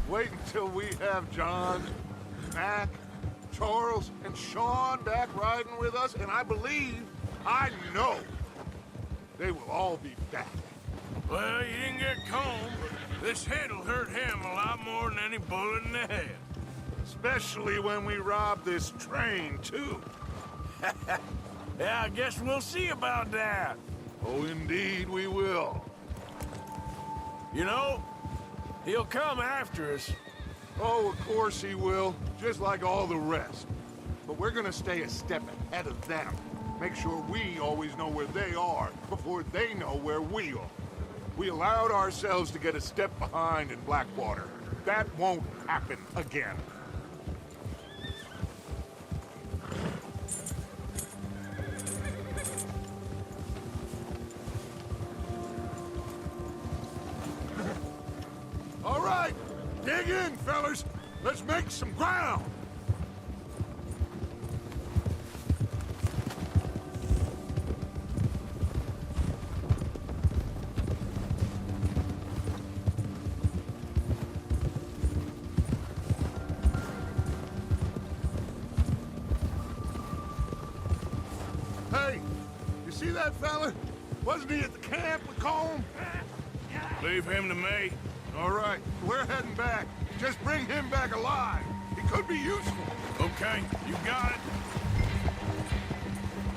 Wait until we have John, Mac, Charles, and Sean back riding with us, and I know, they will all be back. Well, you didn't get Colm, but this hit'll hurt him a lot more than any bullet in the head. Especially when we rob this train, too. Yeah, I guess we'll see about that. Oh, indeed we will. You know, he'll come after us. Oh, of course he will, just like all the rest. But we're gonna stay a step ahead of them. Make sure we always know where they are before they know where we are. We allowed ourselves to get a step behind in Blackwater. That won't happen again. All right, dig in, fellas. Let's make some ground. Hey, you see that fella? Wasn't he at the camp with Colm? Leave him to me. All right, we're heading back. Just bring him back alive. He could be useful. Okay, you got it.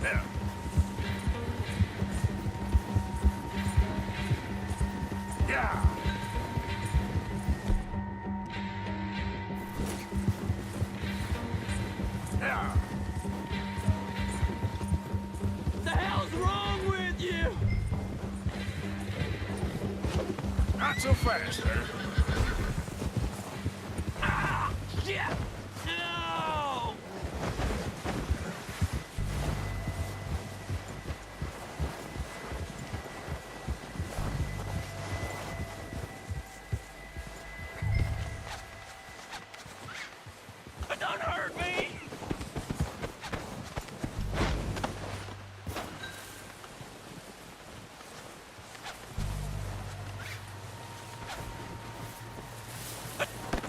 Yeah. Yeah. Yeah. The hell's wrong with you? Not so fast, sir. Ah! Shit! No! Don't hurt me!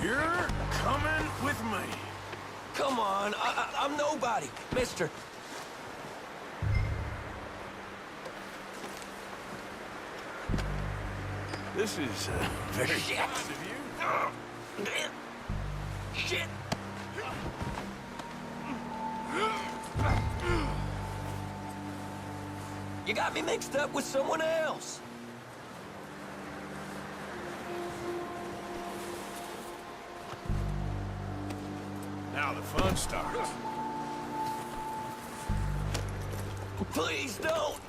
You're coming with me. Come on, I'm nobody, mister. This is very Shit. kind of you. Shit! You got me mixed up with someone else. Now the fun starts. Please don't.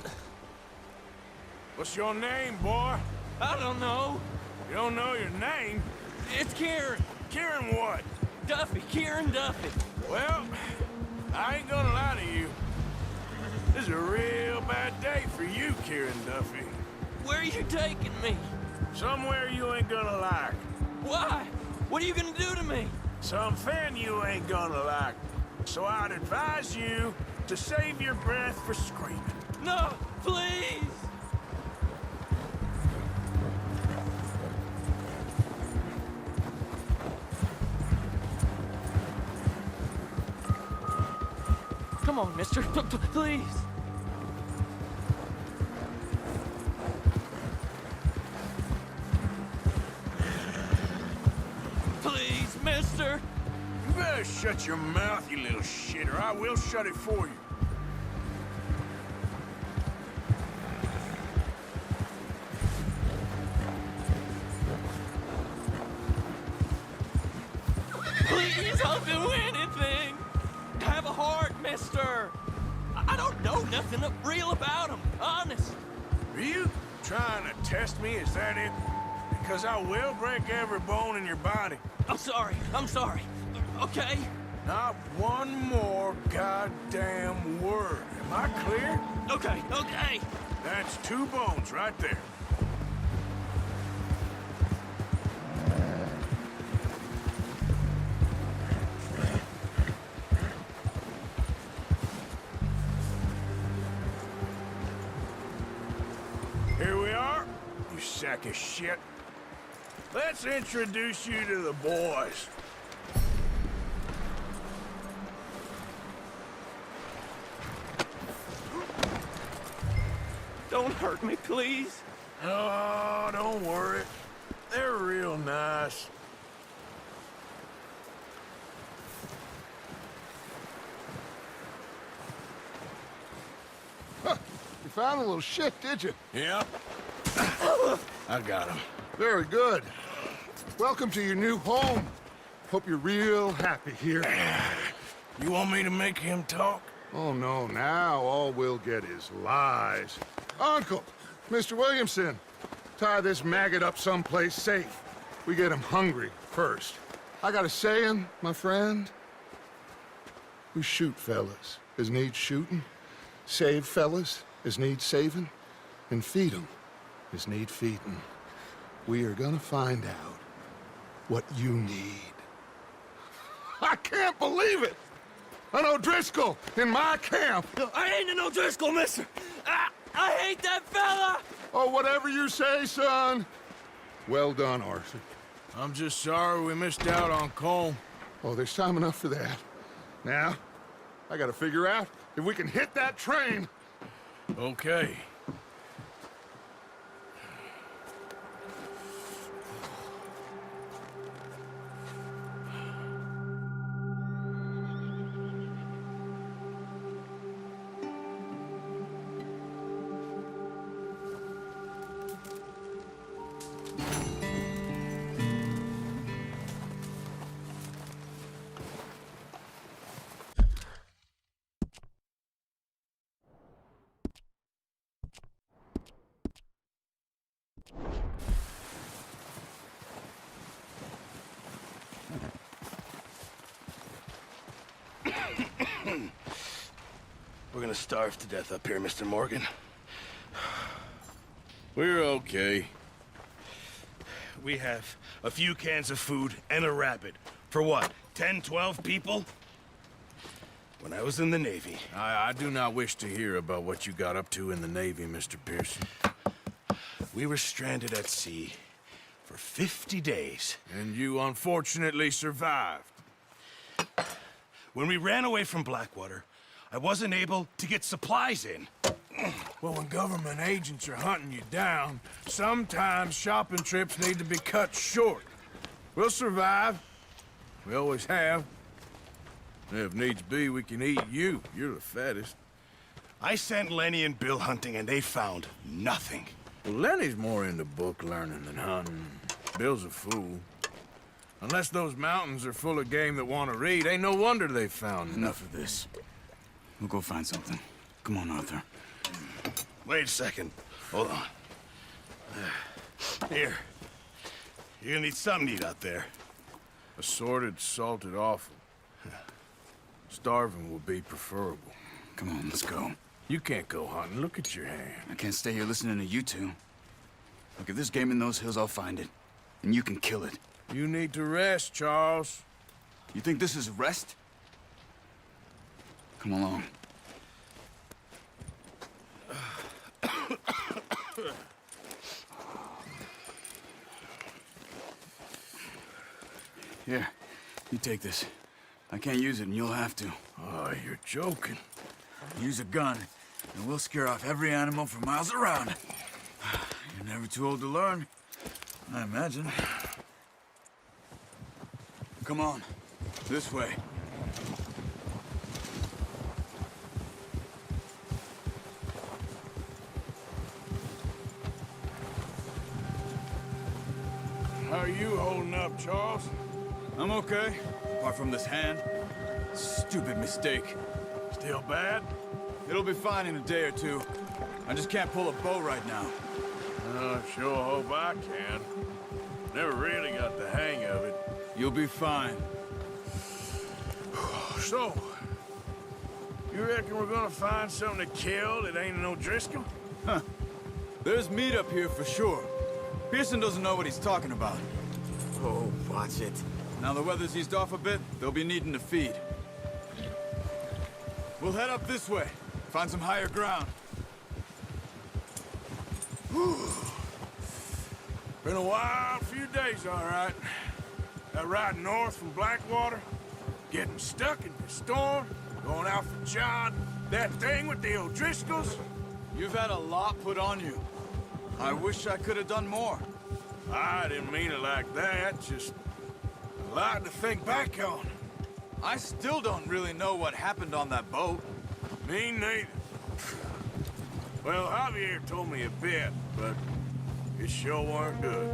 What's your name, boy? I don't know. You don't know your name? It's Kieran. Kieran what? Duffy, Kieran Duffy. Well, I ain't gonna lie to you. This is a real bad day for you, Kieran Duffy. Where are you taking me? Somewhere you ain't gonna like. Why? What are you gonna do to me? Something you ain't gonna like. So I'd advise you to save your breath for screaming. No, please! Come on, mister. Please. Please, mister. You better shut your mouth, you little shit, or I will shut it for you. Please, I'll do anything. Have a heart, mister. I don't know nothing real about him, honest. Are you trying to test me? Is that it? Because I will break every bone in your body. I'm sorry. Okay? Not one more goddamn word. Am I clear? Okay. That's 2 bones right there. Here we are, you sack of shit. let's introduce you to the boys. Don't hurt me, please. Oh, don't worry. They're real nice. Huh, you found a little shit, did you? Yep. I got him. Very good. Welcome to your new home. Hope you're real happy here. You want me to make him talk? Oh, no, now all we'll get is lies. Uncle, Mr. Williamson, tie this maggot up someplace safe. We get him hungry first. I got a saying, my friend. We shoot fellas as need shooting, save fellas as need saving, and feed 'em as need feeding. We are gonna find out what you need. I can't believe it! An O'Driscoll in my camp! I ain't an O'Driscoll, mister! I hate that fella! Oh, whatever you say, son. Well done, Arthur. I'm just sorry we missed out on Colm. Oh, there's time enough for that. Now, I gotta figure out if we can hit that train. Okay. We're gonna starve to death up here, Mr. Morgan. We're okay. We have a few cans of food and a rabbit. For what, 10, 12 people? When I was in the Navy... I do not wish to hear about what you got up to in the Navy, Mr. Pearson. We were stranded at sea for 50 days. And you unfortunately survived. When we ran away from Blackwater, I wasn't able to get supplies in. Well, when government agents are hunting you down, sometimes shopping trips need to be cut short. We'll survive. We always have. If needs be, we can eat you. You're the fattest. I sent Lenny and Bill hunting, and they found nothing. Well, Lenny's more into book learning than hunting. Bill's a fool. Unless those mountains are full of game that want to read, ain't no wonder they found Enough of this. We'll go find something. Come on, Arthur. Wait a second. Hold on. Here. You're gonna need something to eat out there. Assorted, salted offal. Starving will be preferable. Come on, let's go. You can't go hunting. Look at your hand. I can't stay here listening to you two. Look, if there's game in those hills, I'll find it. And you can kill it. You need to rest, Charles. You think this is rest? Come along. Here, you take this. I can't use it, and you'll have to. Oh, you're joking. Use a gun, and we'll scare off every animal for miles around. You're never too old to learn, I imagine. Come on, this way. How are you holding up, Charles? I'm okay, apart from this hand. Stupid mistake. Still bad? It'll be fine in a day or two. I just can't pull a bow right now. I sure hope I can. Never really got the hang of it. You'll be fine. So, you reckon we're gonna find something to kill that ain't an O'Driscoll? There's meat up here for sure. Pearson doesn't know what he's talking about. Oh, watch it. Now the weather's eased off a bit, they'll be needing to feed. We'll head up this way. Find some higher ground. Been a wild few days, all right. That ride north from Blackwater, getting stuck in the storm, going out for John, that thing with the O'Driscolls. You've had a lot put on you. I wish I could have done more. I didn't mean it like that, just a lot to think back on. I still don't really know what happened on that boat. Me neither. Well, Javier told me a bit, but it sure weren't good.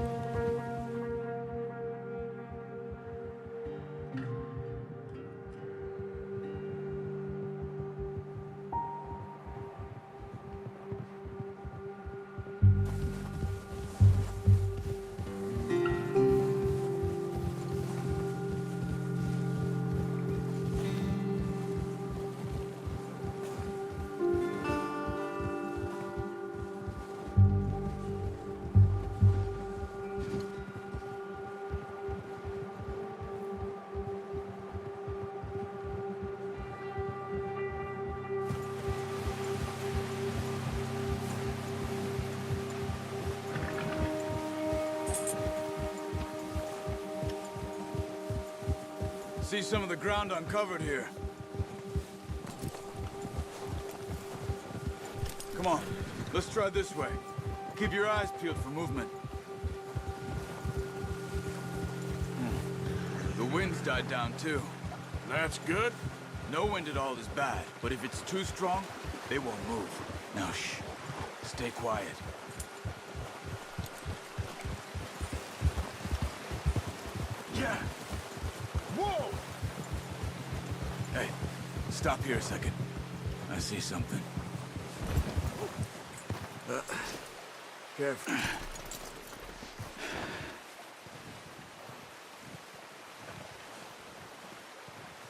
See some of the ground uncovered here. Come on, let's try this way. Keep your eyes peeled for movement. The wind's died down too. That's good. No wind at all is bad, but if it's too strong, they won't move. Now shh, stay quiet. Yeah. Whoa! Hey, stop here a second. I see something. Careful.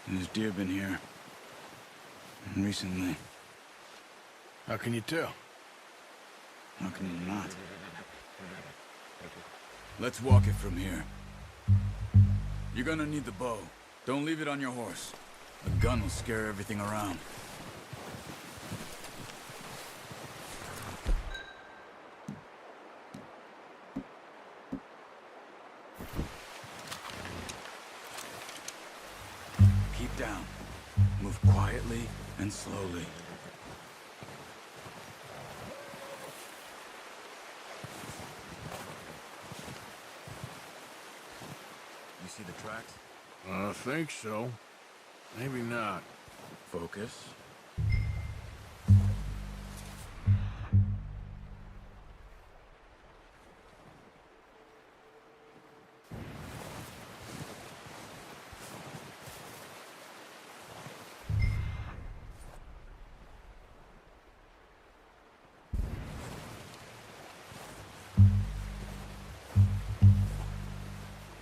There's deer been here. Recently. How can you tell? How can you not? Let's walk it from here. You're gonna need the bow. Don't leave it on your horse. A gun will scare everything around. Keep down. Move quietly and slowly. You see the tracks? I think so. Maybe not. Focus.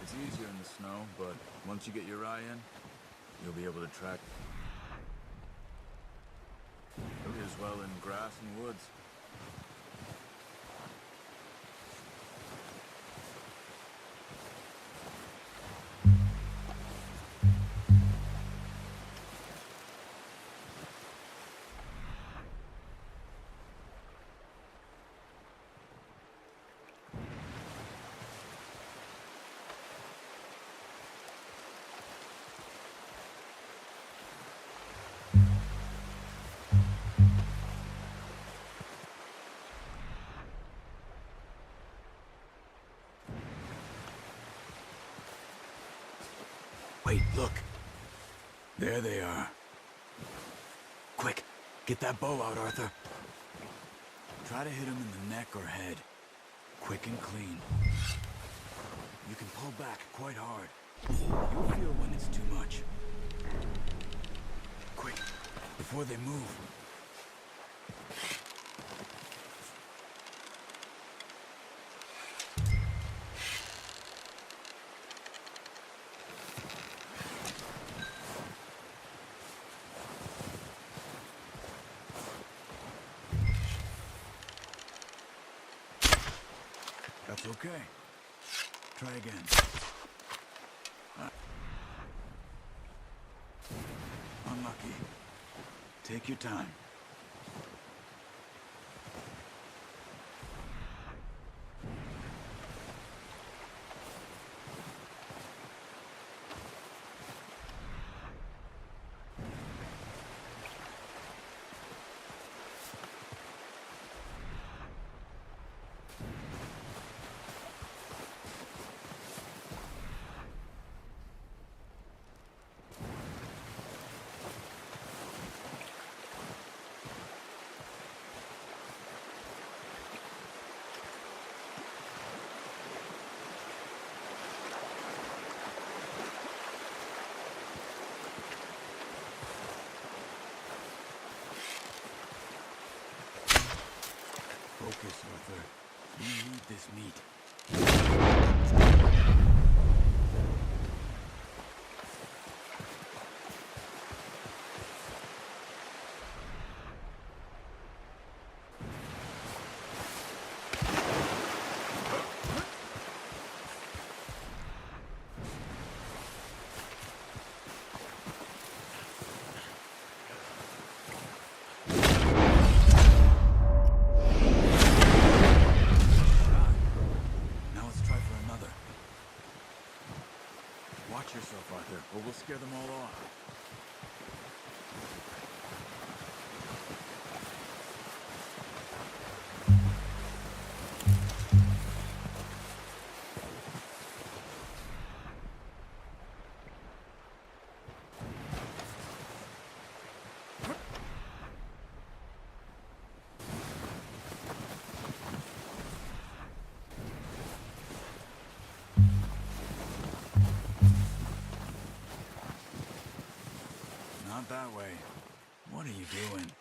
It's easier in the snow, but once you get your eye in, you'll be able to track as well in grass and woods. Wait, look. There they are. Quick, get that bow out, Arthur. Try to hit him in the neck or head. Quick and clean. You can pull back quite hard. You'll feel when it's too much. Quick, before they move. That's okay. Try again. Unlucky. Take your time. Focus, Arthur. We need this meat. Watch yourself, Arthur, or we'll scare them all off. Not that way. What are you doing?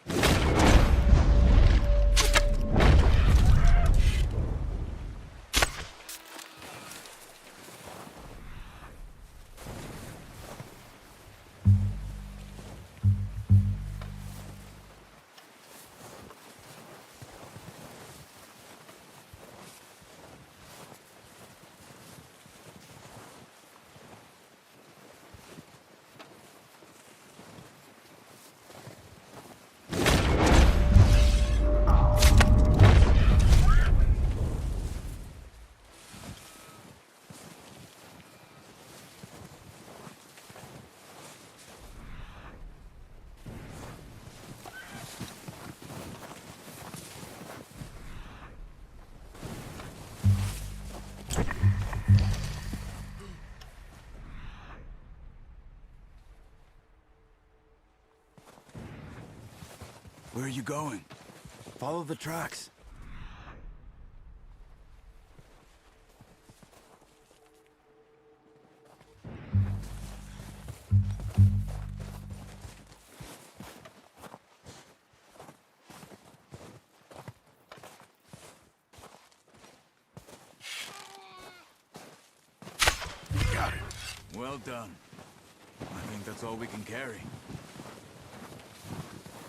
Where are you going? Follow the tracks. Got it. Well done. I think that's all we can carry.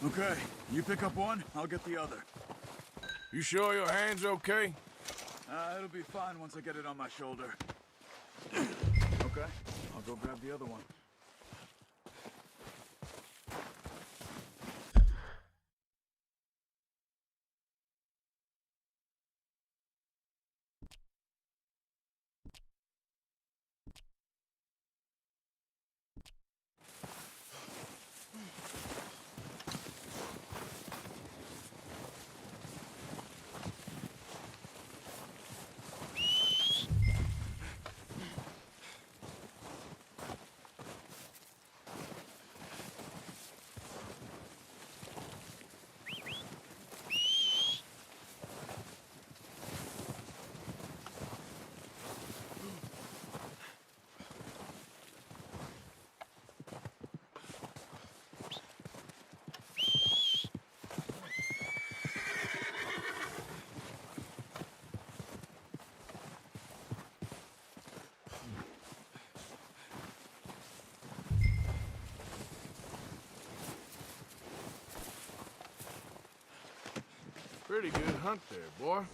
Okay, you pick up one, I'll get the other. You sure your hand's okay? It'll be fine once I get it on my shoulder. Okay, I'll go grab the other one. Pretty good hunt there, boy.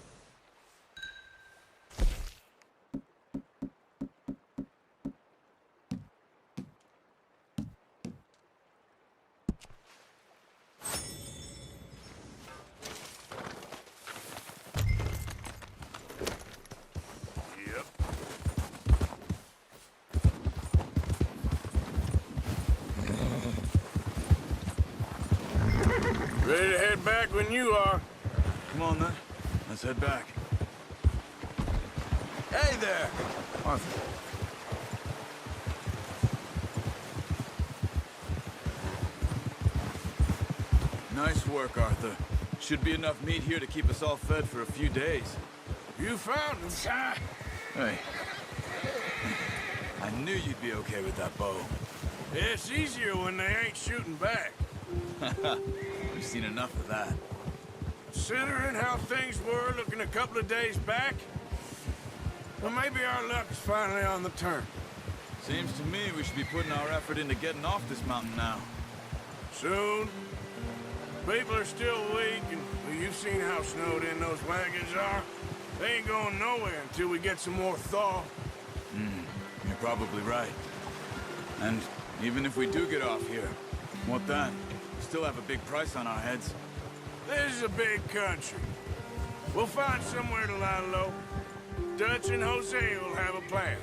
Yep. Ready to head back when you are. Come on then, let's head back. Hey there! Arthur. Nice work, Arthur. Should be enough meat here to keep us all fed for a few days. You found him. Hey. I knew you'd be okay with that bow. It's easier when they ain't shooting back. We've seen enough of that. Considering how things couple of days back, well, maybe our luck is finally on the turn. Seems to me we should be putting our effort into getting off this mountain now. Soon. People are still weak, and well, you've seen how snowed in those wagons are. They ain't going nowhere until we get some more thaw. You're probably right. And even if we do get off here, what then? We still have a big price on our heads. This is a big country. We'll find somewhere to lie low. Dutch and Jose will have a plan.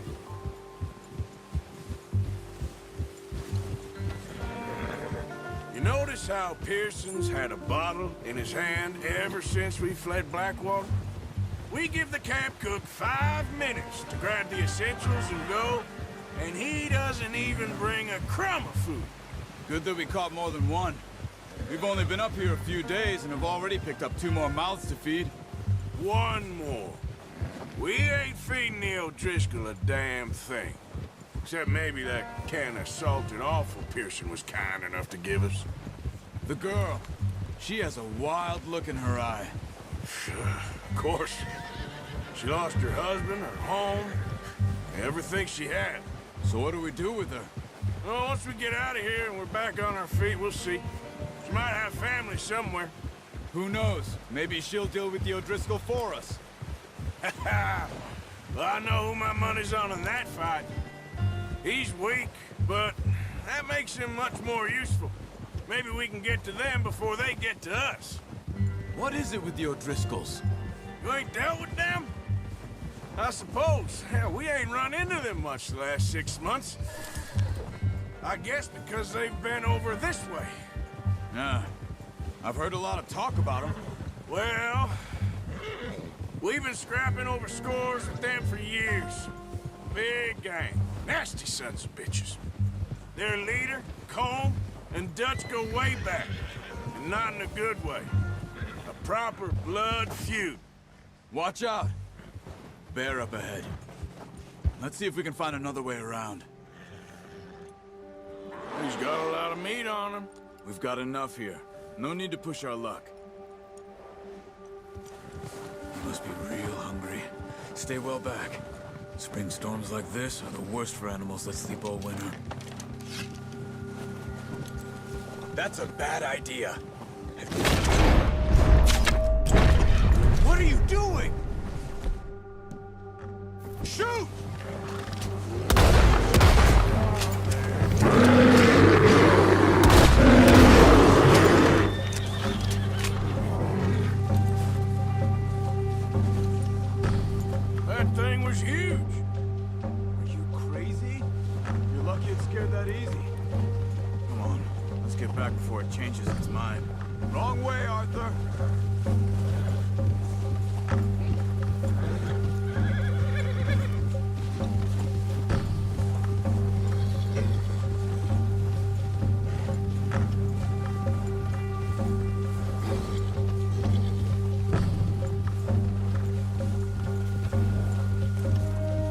You notice how Pearson's had a bottle in his hand ever since we fled Blackwater? We give the camp cook 5 minutes to grab the essentials and go, and he doesn't even bring a crumb of food. Good that we caught more than one. We've only been up here a few days and have already picked up 2 more mouths to feed. 1 more. We ain't feeding the O'Driscoll a damn thing. Except maybe that can of salted offal Pearson was kind enough to give us. The girl, she has a wild look in her eye. Of course. She lost her husband, her home, everything she had. So what do we do with her? Well, once we get out of here and we're back on our feet, we'll see. She might have family somewhere. Who knows? Maybe she'll deal with the O'Driscoll for us. Well, I know who my money's on in that fight. He's weak, but that makes him much more useful. Maybe we can get to them before they get to us. What is it with the O'Driscolls? You ain't dealt with them? I suppose. Hell, we ain't run into them much the last 6 months. I guess because they've been over this way. Yeah. I've heard a lot of talk about them. Well, we've been scrapping over scores with them for years. Big gang. Nasty sons of bitches. Their leader, Colm, and Dutch go way back. And not in a good way. A proper blood feud. Watch out. Bear up ahead. Let's see if we can find another way around. He's got a lot of meat on him. We've got enough here. No need to push our luck. You must be real hungry. Stay well back. Spring storms like this are the worst for animals that sleep all winter. That's a bad idea. What are you doing? Shoot! That thing was huge. Are you crazy? You're lucky it scared that easy. Come on, let's get back before it changes its mind. Wrong way, Arthur!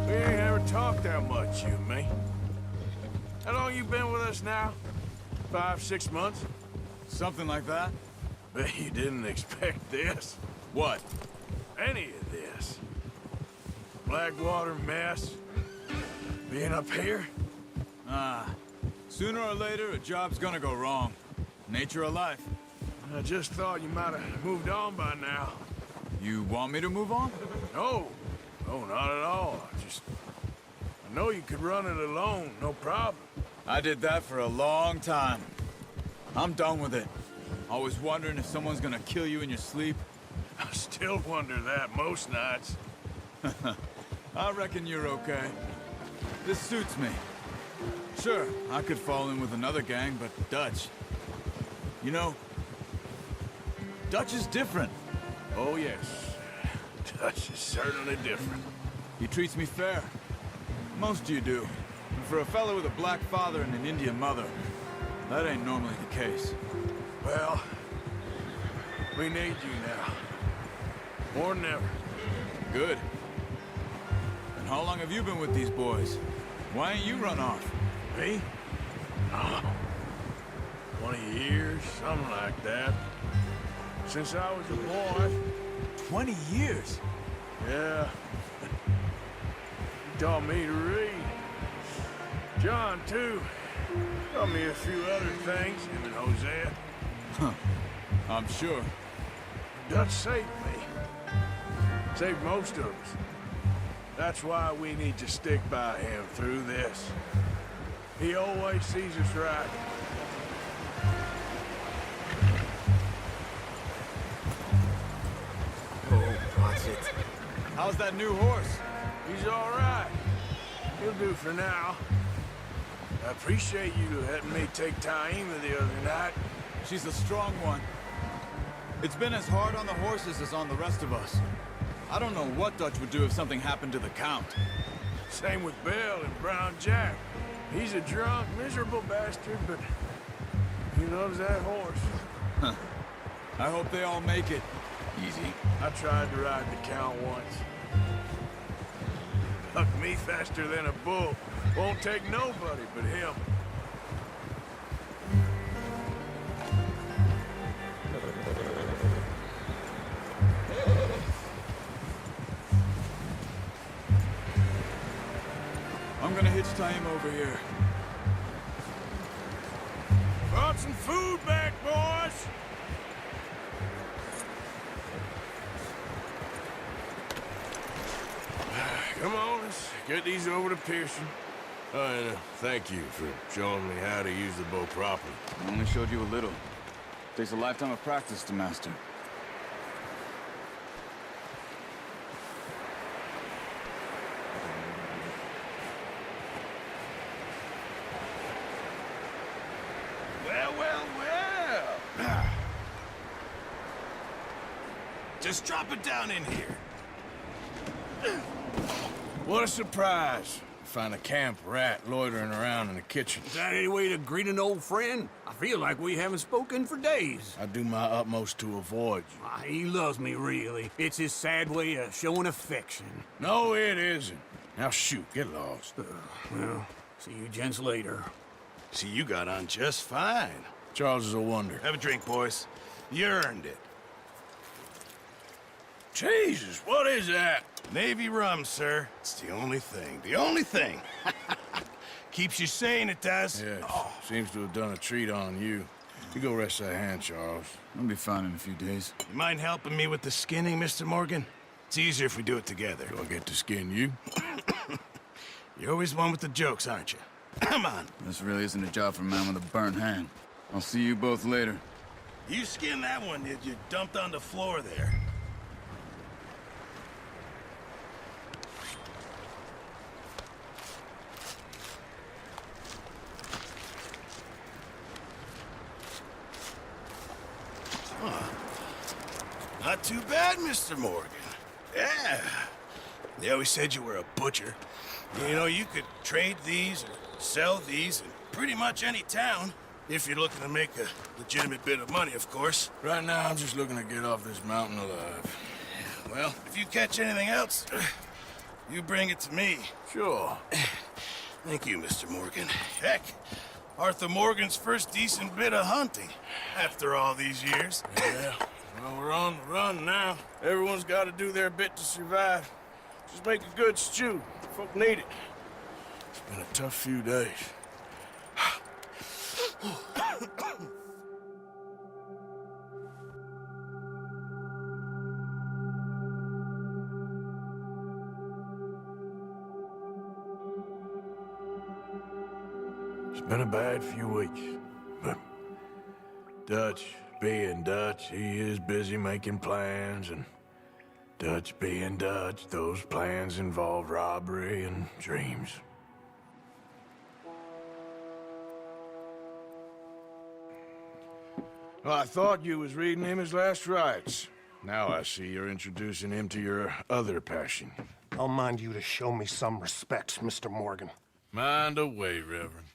We ain't ever talked that much, you and me. How long you been with us now? 5, 6 months? Something like that? Bet you didn't expect this. What? Any of this. Blackwater mess. Being up here? Sooner or later, a job's gonna go wrong. Nature of life. I just thought you might have moved on by now. You want me to move on? No. No, not at all. I know you could run it alone, no problem. I did that for a long time. I'm done with it. Always wondering if someone's gonna kill you in your sleep. I still wonder that most nights. I reckon you're okay. This suits me. Sure, I could fall in with another gang, but Dutch... You know, Dutch is different. Oh, yes. Dutch is certainly different. He treats me fair. Most of you do. And for a fellow with a black father and an Indian mother, that ain't normally the case. Well, we need you now. More than ever. Good. And how long have you been with these boys? Why ain't you run off? Me? Oh, 20 years, something like that. Since I was a boy. 20 years. Yeah. He taught me to read. John, too. Taught me a few other things, him and Hosea. I'm sure. Dutch saved me. Saved most of us. That's why we need to stick by him through this. He always sees us right. Oh, watch it. How's that new horse? He's all right. He'll do for now. I appreciate you letting me take Taima the other night. She's a strong one. It's been as hard on the horses as on the rest of us. I don't know what Dutch would do if something happened to the Count. Same with Bill and Brown Jack. He's a drunk, miserable bastard, but he loves that horse. I hope they all make it. Easy. I tried to ride the Count once. Bucked me faster than a bull. Won't take nobody but him. I'm gonna hitch Taima over here. Brought some food back, boys! Come on, let's get these over to Pearson. And thank you for showing me how to use the bow properly. I only showed you a little. Takes a lifetime of practice to master. Well, well, well. Just drop it down in here. What a surprise. Find a camp rat loitering around in the kitchen. Is that any way to greet an old friend? I feel like we haven't spoken for days. I do my utmost to avoid you. He loves me, really. It's his sad way of showing affection. No, it isn't. Now shoot, get lost. Well, see you gents later. See, you got on just fine. Charles is a wonder. Have a drink, boys. You earned it. Jesus, what is that? Navy rum, sir. It's the only thing. The only thing. Keeps you sane, it does. Yes, seems to have done a treat on you. You go rest that hand, Charles. I'll be fine in a few days. You mind helping me with the skinning, Mr. Morgan? It's easier if we do it together. Do I get to skin you? You're always one with the jokes, aren't you? Come on. This really isn't a job for a man with a burnt hand. I'll see you both later. You skinned that one that you dumped on the floor there. Not too bad, Mr. Morgan. Yeah. They always said you were a butcher. You know, you could trade these or sell these in pretty much any town. If you're looking to make a legitimate bit of money, of course. Right now, I'm just looking to get off this mountain alive. Well, if you catch anything else, you bring it to me. Sure. Thank you, Mr. Morgan. Heck, Arthur Morgan's first decent bit of hunting after all these years. Yeah. Well, we're on the run now. Everyone's got to do their bit to survive. Just make a good stew. Folk need it. It's been a tough few days. It's been a bad few weeks, but Dutch being Dutch, he is busy making plans, and Dutch being Dutch, those plans involve robbery and dreams. Well, I thought you was reading him his last rites. Now I see you're introducing him to your other passion. I'll mind you to show me some respect, Mr. Morgan. Mind away, Reverend.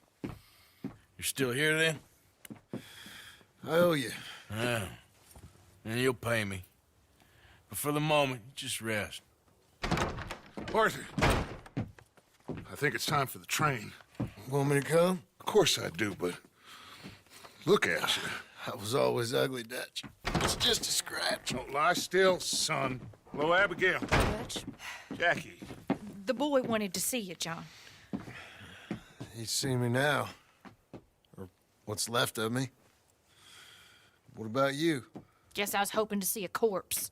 You're still here, then? I owe you. Yeah. And you'll pay me. But for the moment, just rest. Arthur, I think it's time for the train. Want me to come? Of course I do, but look at you. I was always ugly, Dutch. It's just a scratch. Don't lie still, son. Hello, Abigail. Dutch, Jackie. the boy wanted to see you, John. He's seen me now. Or what's left of me. What about you? Guess I was hoping to see a corpse.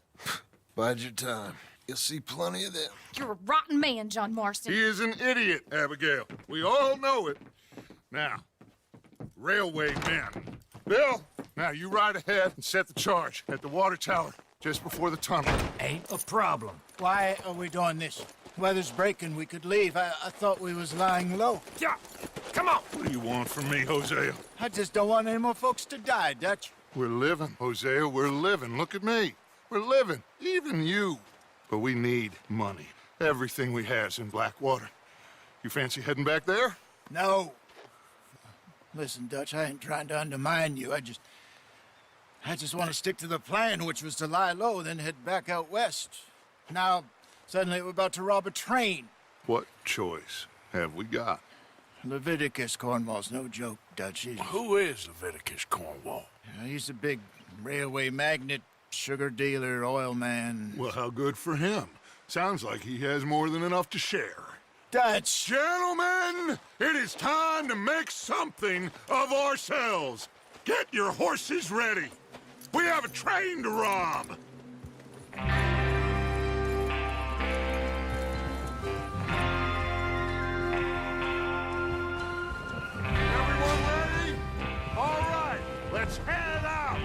Bide your time. You'll see plenty of them. You're a rotten man, John Marston. He is an idiot, Abigail. We all know it. Now, railway men. Bill, now you ride ahead and set the charge at the water tower just before the tunnel. Ain't a problem. Why are we doing this? Weather's breaking. We could leave. I thought we was lying low. Yeah, come on. What do you want from me, Hosea? I just don't want any more folks to die, Dutch. We're living, Hosea. We're living. Look at me. We're living. Even you. But we need money. Everything we has in Blackwater. You fancy heading back there? No. Listen, Dutch, I ain't trying to undermine you. I just want to stick to the plan, which was to lie low, then head back out west. Now, suddenly we're about to rob a train. What choice have we got? Leviticus Cornwall's no joke, Dutch. Who is Leviticus Cornwall? He's a big railway magnate, sugar dealer, oil man. Well, how good for him. Sounds like he has more than enough to share. Dutch! Gentlemen, it is time to make something of ourselves. Get your horses ready. We have a train to rob. Everyone ready? All right, let's head out.